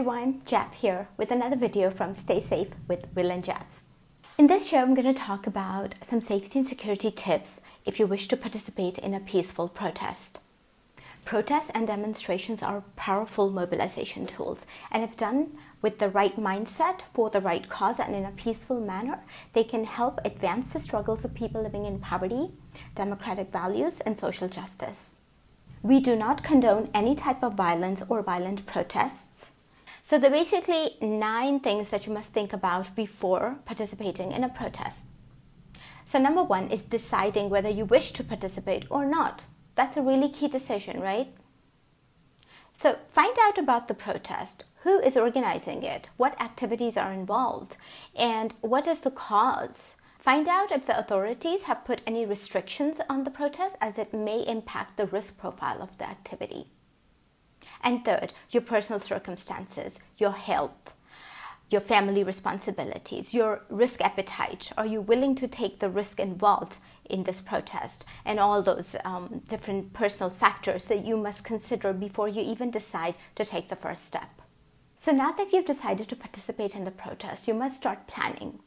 everyone, Jeff here with another video from Stay Safe with Will and Jeff. In this show, I'm going to talk about some safety and security tips if you wish to participate in a peaceful protest. Protests and demonstrations are powerful mobilization tools, and if done with the right mindset for the right cause and in a peaceful manner, they can help advance the struggles of people living in poverty, democratic values, and social justice. We do not condone any type of violence or violent protests. So there are basically 9 things that you must think about before participating in a protest. So number 1 is deciding whether you wish to participate or not. That's a really key decision, right? So find out about the protest. Who is organizing it? What activities are involved? And what is the cause? Find out if the authorities have put any restrictions on the protest, as it may impact the risk profile of the activity. And third, your personal circumstances, your health, your family responsibilities, your risk appetite. Are you willing to take the risk involved in this protest? And all those different personal factors that you must consider before you even decide to take the first step. So now that you've decided to participate in the protest, you must start planning.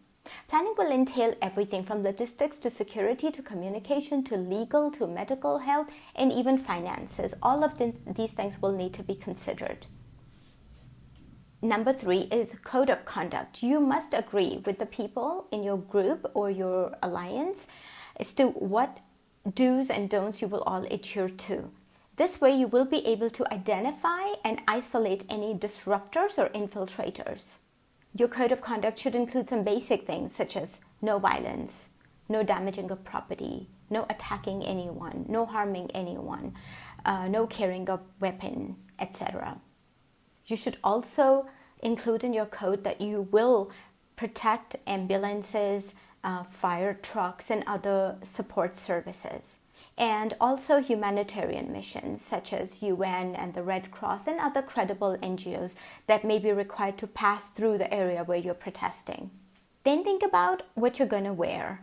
Planning will entail everything from logistics to security to communication to legal to medical health and even finances. All of these things will need to be considered. Number 3 is code of conduct. You must agree with the people in your group or your alliance as to what do's and don'ts you will all adhere to. This way you will be able to identify and isolate any disruptors or infiltrators. Your code of conduct should include some basic things such as no violence, no damaging of property, no attacking anyone, no harming anyone, no carrying of weapon, etc. You should also include in your code that you will protect ambulances, fire trucks, and other support services. And also humanitarian missions such as UN and the Red Cross and other credible NGOs that may be required to pass through the area where you're protesting. Then think about what you're going to wear.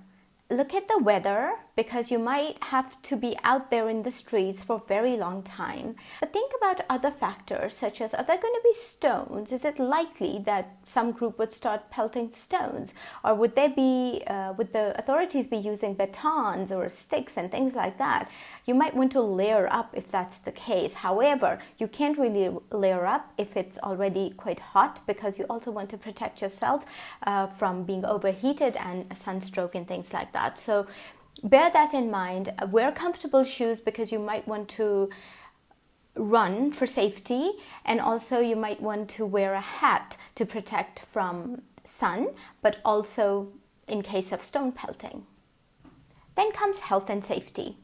Look at the weather, because you might have to be out there in the streets for a very long time. But think about other factors such as, are there going to be stones? Is it likely that some group would start pelting stones? Or would the authorities be using batons or sticks and things like that? You might want to layer up if that's the case. However, you can't really layer up if it's already quite hot, because you also want to protect yourself from being overheated and sunstroke and things like that. So bear that in mind. Wear comfortable shoes, because you might want to run for safety, and also you might want to wear a hat to protect from sun, but also in case of stone pelting. Then comes health and safety.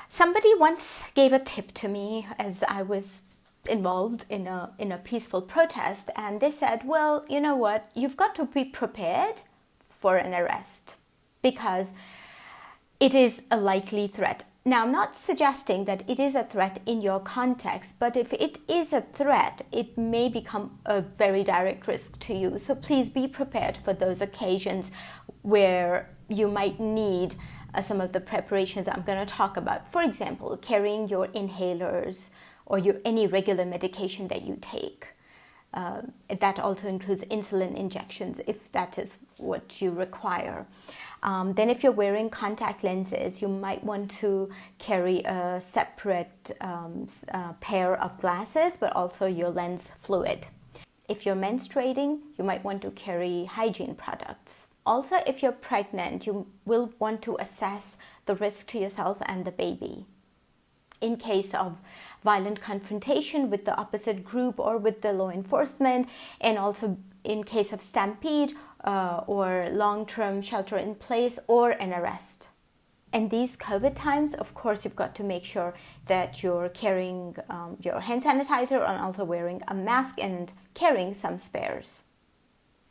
Somebody once gave a tip to me as I was involved in a peaceful protest, and they said, well, you know what, you've got to be prepared for an arrest, because it is a likely threat. Now, I'm not suggesting that it is a threat in your context, but if it is a threat, it may become a very direct risk to you. So please be prepared for those occasions where you might need some of the preparations I'm going to talk about. For example, carrying your inhalers or any regular medication that you take. That also includes insulin injections if that is what you require. Then if you're wearing contact lenses, you might want to carry a separate pair of glasses, but also your lens fluid. If you're menstruating, you might want to carry hygiene products. Also, if you're pregnant, you will want to assess the risk to yourself and the baby. In case of violent confrontation with the opposite group or with the law enforcement, and also in case of stampede or long-term shelter in place or an arrest. And these COVID times, of course, you've got to make sure that you're carrying your hand sanitizer and also wearing a mask and carrying some spares.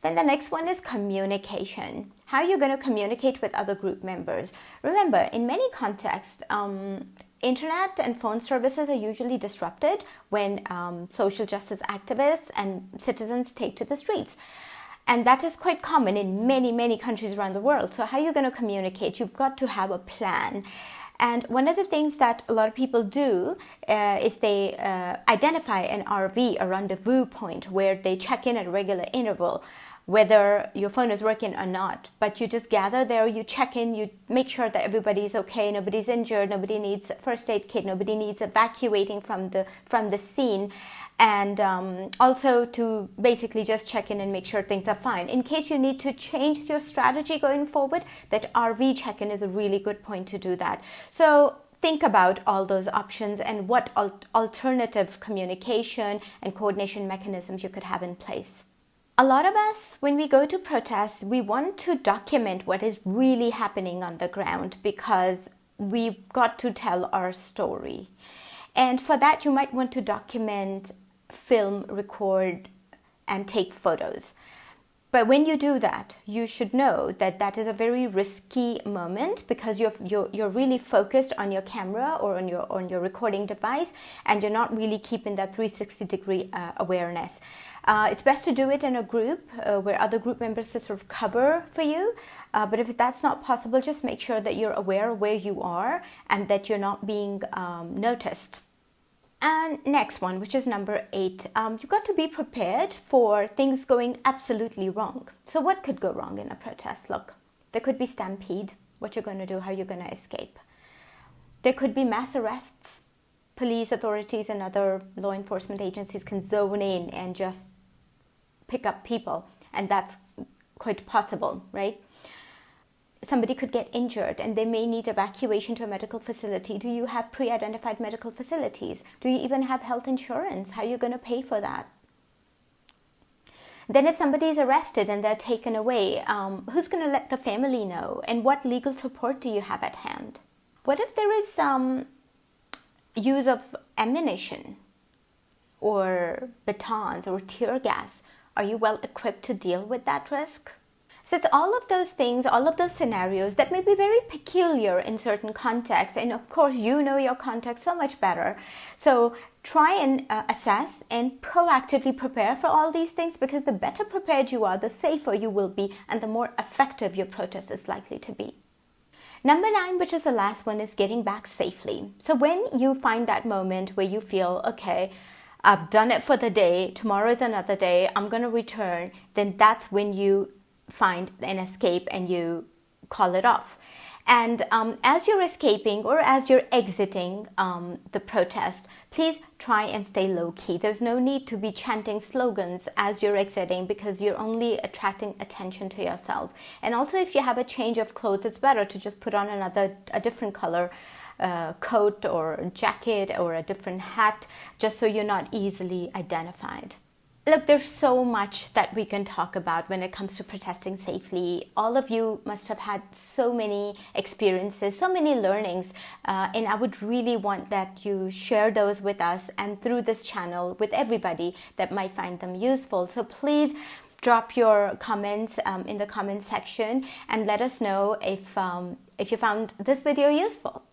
Then the next one is communication. How are you going to communicate with other group members? Remember, in many contexts, internet and phone services are usually disrupted when social justice activists and citizens take to the streets. And that is quite common in many, many countries around the world. So how are you going to communicate? You've got to have a plan. And one of the things that a lot of people do is they identify an RV, a rendezvous point, where they check in at a regular interval, whether your phone is working or not. But you just gather there, you check in, you make sure that everybody's okay, nobody's injured, nobody needs a first aid kit, nobody needs evacuating from the scene. And also to basically just check in and make sure things are fine. In case you need to change your strategy going forward, that RV check-in is a really good point to do that. So think about all those options and what alternative communication and coordination mechanisms you could have in place. A lot of us, when we go to protests, we want to document what is really happening on the ground because we've got to tell our story. And for that, you might want to document, film, record, and take photos. But when you do that, you should know that that is a very risky moment because you're really focused on your camera or on your recording device, and you're not really keeping that 360-degree awareness. It's best to do it in a group where other group members to sort of cover for you. But if that's not possible, just make sure that you're aware of where you are and that you're not being noticed. And next one, which is number 8, you've got to be prepared for things going absolutely wrong. So what could go wrong in a protest? Look, there could be stampede, what you're going to do, how you're going to escape. There could be mass arrests. Police authorities and other law enforcement agencies can zone in and just pick up people, and that's quite possible, right? Somebody could get injured and they may need evacuation to a medical facility. Do you have pre-identified medical facilities? Do you even have health insurance? How are you going to pay for that? Then if somebody is arrested and they're taken away, who's going to let the family know? And what legal support do you have at hand? What if there is use of ammunition or batons or tear gas? Are you well equipped to deal with that risk? So it's all of those things, all of those scenarios that may be very peculiar in certain contexts. And of course, you know your context so much better. So try and assess and proactively prepare for all these things, because the better prepared you are, the safer you will be and the more effective your protest is likely to be. Number 9, which is the last one, is getting back safely. So when you find that moment where you feel, okay, I've done it for the day, tomorrow is another day, I'm going to return, then that's when you find an escape and you call it off. And as you're escaping or as you're exiting the protest, please try and stay low-key. There's no need to be chanting slogans as you're exiting, because you're only attracting attention to yourself. And also, if you have a change of clothes, it's better to just put on a different color coat or jacket or a different hat, just so you're not easily identified. Look, there's so much that we can talk about when it comes to protesting safely. All of you must have had so many experiences, so many learnings, and I would really want that you share those with us and through this channel with everybody that might find them useful. So please drop your comments in the comment section and let us know if you found this video useful.